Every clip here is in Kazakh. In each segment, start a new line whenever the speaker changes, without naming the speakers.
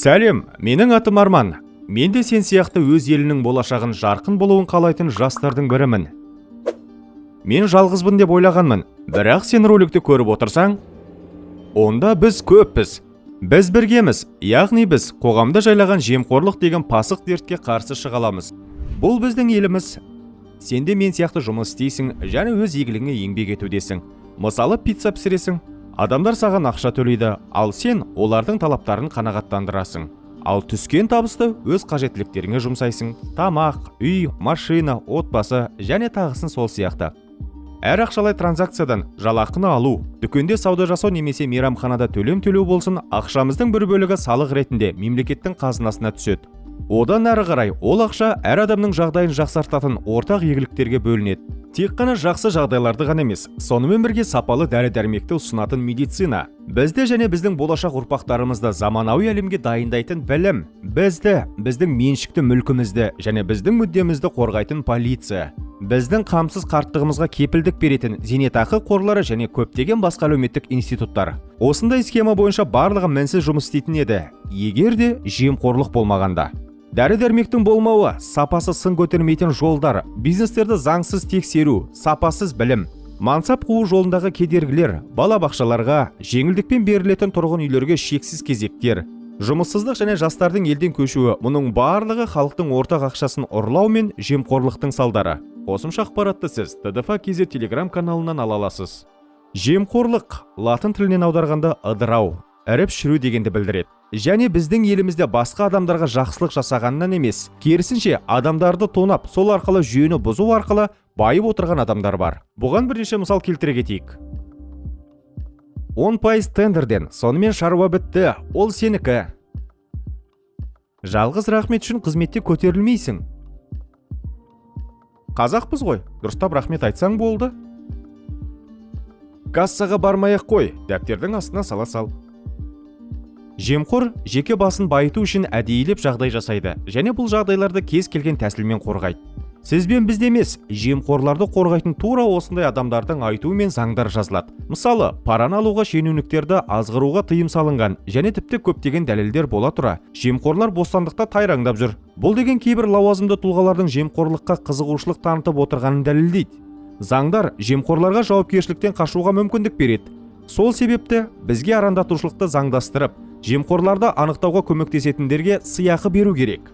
Сәлем, менің атым Арман. Мен де сен сияқты өз елінің болашағын жарқын болуын қалайтын жастардың бірімін. Мен жалғызбын деп ойлағанмын, бірақ сен роликті көріп отырсаң, онда біз көппіз. Біз біргеміз, яғни біз қоғамда жайлаған жемқорлық деген пасық дертке қарсы шыға аламыз. Бұл біздің еліміз. Сен де мен сияқты жұмыс істейсің, және өз игілігіңе еңбек етудесің. Мысалы, пицца пісіресің. Адамдар саған ақша төлейді, ал сен олардың талаптарын қанағаттандырасың. Ал түскен табысты өз қажеттіліктеріңе жұмсайсың. Тамақ, үй, машина, отбасы және тағысын сол сияқты. Әр ақшалай транзакциядан жалақыны алу, дүкенде сауда жасау немесе мейрамханада төлем төлеу болсын, ақшамыздың бір бөлігі салық ретінде мемлекеттің қазынасына түседі. Одан әрі қарай ол ақша әр адамның жағдайын жақсартатын ортақ игіліктерге бөлінеді. Тек қана жақсы жағдайларды ғана емес, сонымен бірге сапалы дәрі-дәрмекті ұсынатын медицина, бізді және біздің болашақ ұрпақтарымызды заманауи әлемге дайындайтын білім, біздің меншікті мүлкімізді және біздің мүддемізді қорғайтын полиция, біздің қамсыз қарттығымызға кепілдік беретін зейнетақы қорлары және көптеген басқа әлеуметтік институттар. Осындай схема бойынша барлығы мінсіз жұмыс істейтін еді, егер де жемқорлық болмағанда. Дәрі-дәрмектің болмауы, сапасы сын көтермейтін жолдар, бизнестерді заңсыз тексеру, сапасыз білім, мансап қуу жолындағы кедергілер, балабақшаларға, жеңілдікпен берілетін тұрғын үйлерге шексіз кезектер, жұмыссыздық және жастардың елден көшуі, мұның барлығы халықтың ортақ ақшасын ұрлау мен жемқорлықтың салдары. Қосымша ақпаратты сіз TDF-KZ Telegram каналынан ала аласыз. Жемқорлық латын тілінен аударғанда ыдырау, іріп-шіру дегенді білдіреді. Және біздің елімізде басқа адамдарға жақсылық жасағаннан емес, керісінше адамдарды тонап, сол арқылы жүйені бұзу арқылы байып отырған адамдар бар. Бұған бірнеше мысал келтіре кетейік. 10% тендерден, сонымен шаруа бітті, ол сенікі. Жалғыз рахмет үшін қызметте көтерілмейсің. Қазақпыз ғой, дұрыстап рахмет айтсаң болды. Кассаға бармай-ақ қой, дәптердің астына сала сал. Жемқор жеке басын байыту үшін әдейілеп жағдай жасайды, және бұл жағдайларды кез келген тәсілмен қорғайды. Сізбен бізде емес, жемқорларды қорғайтын тура осындай адамдардың айтуымен заңдар жазылады. Мысалы, параны алуға шенеуніктерді азғыруға тыйым салынған, және тіпті көптеген дәлелдер бола тұра, жемқорлар бостандықта тайраңдап жүр. Бұл деген кейбір лауазымды тұлғалардың жемқорлыққа қызығушылық танытып отырғанын дәлелдейді. Заңдар жемқорларға жауапкершіліктен қашуға мүмкіндік береді. Сол себепті бізге арандатушылықты заңдастырып, жемқорларды анықтауға көмектесетіндерге сыйақы беру керек.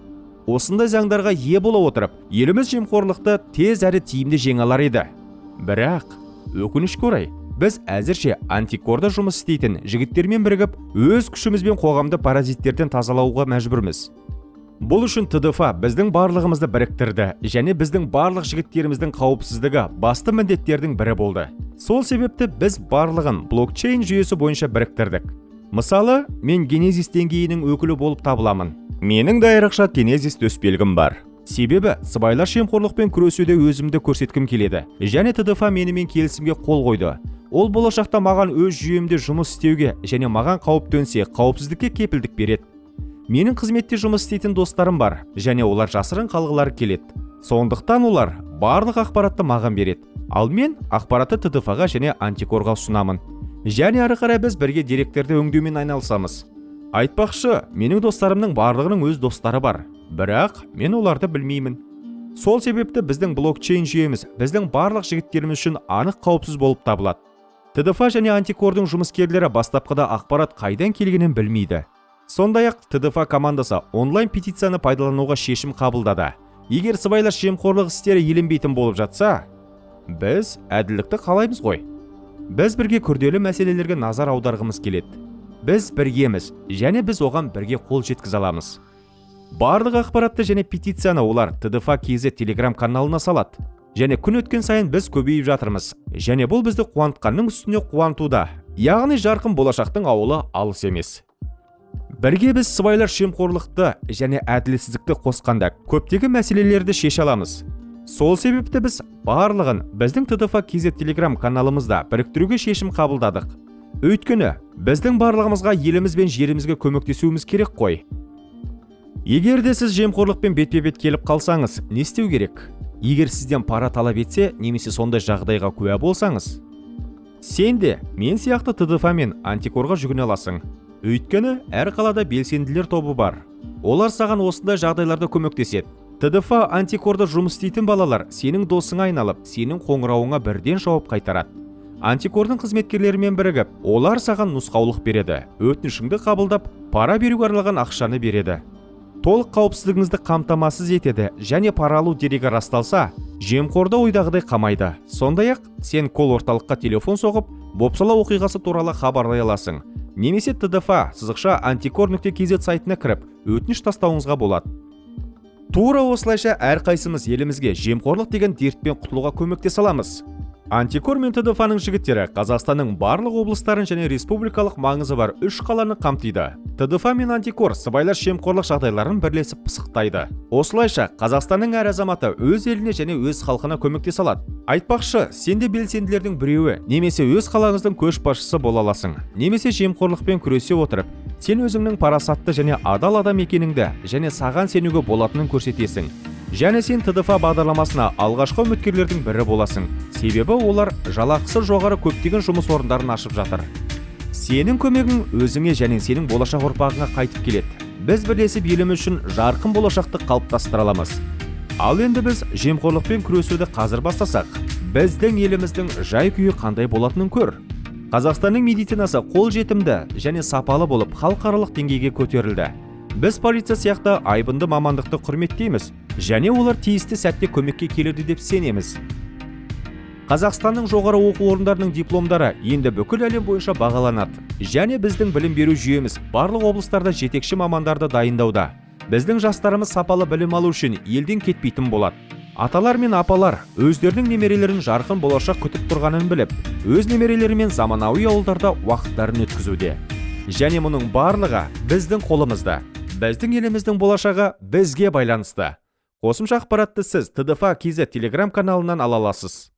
Осындай заңдарға ие бола отырып, еліміз жемқорлықты тез әрі тиімді жеңе алар еді. Бірақ, өкінішке орай, біз әзірше антикорда жұмыс істейтін жігіттермен бірігіп, өз күшімізбен қоғамды паразиттерден тазалауға мәжбүрміз. Бұл үшін TDF біздің барлығымызды біріктірді, және біздің барлық жігіттеріміздің қауіпсіздігі басты міндеттердің бірі болды. Сол себепті біз барлығын блокчейн жүйесі бойынша біріктірдік. Мысалы, мен Генезис деңгейінің өкілі болып табыламын. Менің де айрықша Генезис төсбелгім бар. Себебі, сыбайлас жемқорлықпен күресуде өзімді көрсеткім келеді, және TDF менімен келісімге қол қойды. Ол болашақта маған өз жүйемде жұмыс істеуге және маған қауіп төнсе, қауіпсіздікке кепілдік береді. Менің қызметте жұмыс істейтін достарым бар, және олар жасырын қалғылары келеді. Сондықтан олар барлық ақпаратты маған береді. Ал мен ақпаратты TDF-ға және антикорға ұсынамын. Және ары қарай біз бірге деректерді өңдеумен айналысамыз. Айтпақшы, менің достарымның барлығының өз достары бар, бірақ мен оларды білмеймін. Сол себепті біздің блокчейн жүйеміз біздің барлық жігіттеріміз үшін анық қауіпсіз болып табылады. TDF және антикордың жұмыскерлері бастапқыда ақпарат қайдан келгенін білмейді. Сондай-ақ TDF командасы онлайн петицияны пайдалануға шешім қабылдады. Егер сыбайлас жемқорлық істері еленбейтін болып жатса, біз әділдікті қалаймыз ғой. Біз бірге күрделі мәселелерге назар аударғымыз келеді. Біз біргеміз, және біз оған бірге қол жеткізе аламыз. Барлық ақпаратты және петицияны олар TDF-KZ Telegram каналына салады. Және күн өткен сайын біз көбейіп жатырмыз. Және бұл бізді қуантқанның үстіне қуантуда. Яғни жарқын болашақтың ауылы алыс емес. Бірге біз сыбайлас жемқорлықты және әділетсіздікті қосқанда көптеген мәселелерді шеше аламыз. Сол себепті біз барлығын біздің TDF-KZ Telegram каналымызда біріктіруге шешім қабылдадық. Өйткені біздің барлығымызға еліміз бен жерімізге көмектесуіміз керек қой. Егер де сіз жемқорлықпен бетпе-бет келіп қалсаңыз, не істеу керек? Егер сізден пара талап етсе, немесе сондай жағдайға куә болсаңыз, сен де мен сияқты TDF мен антикорға жүгіне аласың. Өйткені әр қалада белсенділер тобы бар. Олар саған осындай жағдайларда көмектеседі. ТДФ антикорда жұмыс істейтін балалар сенің досыңа айналып, сенің қоңырауыңа бірден жауап қайтарады. Антикордың қызметкерлерімен бірігіп, олар саған нұсқаулық береді, өтінішіңді қабылдап, пара беруге арналған ақшаны береді. Толық қауіпсіздігіңізді қамтамасыз етеді және пара алу дерегі расталса, жемқорды ойдағыдай қамайды. Сондай-ақ, сен кол орталыққа телефон соғып, бопсала оқиғасы туралы хабарлай аласың. Немесе tdf@antikor.kz сайтына кіріп, өтініш тастауыңызға болады. Тура осылайша әрқайсымыз елімізге жемқорлық деген дерттен құтылуға көмектесе аламыз. Антикор мен ТДФ-ның жігіттері Қазақстанның барлық облыстарын және республикалық маңызы бар 3 қаланы қамтиды. ТДФ мен Антикор сыбайлас жемқорлық жағдайларын бірлесіп пысықтайды. Осылайша Қазақстанның әр азаматы өз еліне және өз халқына көмектесе алады. Айтпақшы, сенде белсенділердің біреуі немесе өз қалаңыздың көшбасшысы бола аласың. Немесе жемқорлықпен күресе отырып, сен өзіңнің парасатты және адал адам екеніңді және саған сенуге болатынын көрсетесің. Және сен ТДФ бағдарламасына алғашқы үміткерлердің бірі боласың. Себебі олар жалақысы жоғары көптеген жұмыс орындарын ашып жатыр. Сенің көмегің өзіңе және сенің болашақ ұрпағыңа қайтып келеді. Біз бірлесіп еліміз үшін жарқын болашақты қалыптастыра аламыз. Ал енді біз жемқорлықпен күресуді қазір бастасақ, біздің еліміздің жай-күйі қандай болатынын көр. Қазақстанның медицинасы қолжетімді және сапалы болып халықаралық деңгейге көтерілді. Біз полиция сияқты айбынды мамандықты құрметтейміз, және олар тиісті сәтте көмекке келеді деп сенеміз. Қазақстанның жоғары оқу орындарының дипломдары енді бүкіл әлем бойынша бағаланады. Және біздің білім беру жүйеміз барлық облыстарда жетекші мамандарды дайындауда. Біздің жастарымыз сапалы білім алу үшін елден кетпейтін болады. Аталар мен апалар өздерінің немерелерін жарқын болашақ күтіп тұрғанын біліп, өз немерелерімен заманауи ауылдарда уақыттарын өткізуде. Және мұның барлығы біздің қолымызда. Біздің еліміздің болашағы бізге байланысты. Қосымша ақпаратты сіз tdf.kz телеграм каналынан ала аласыз.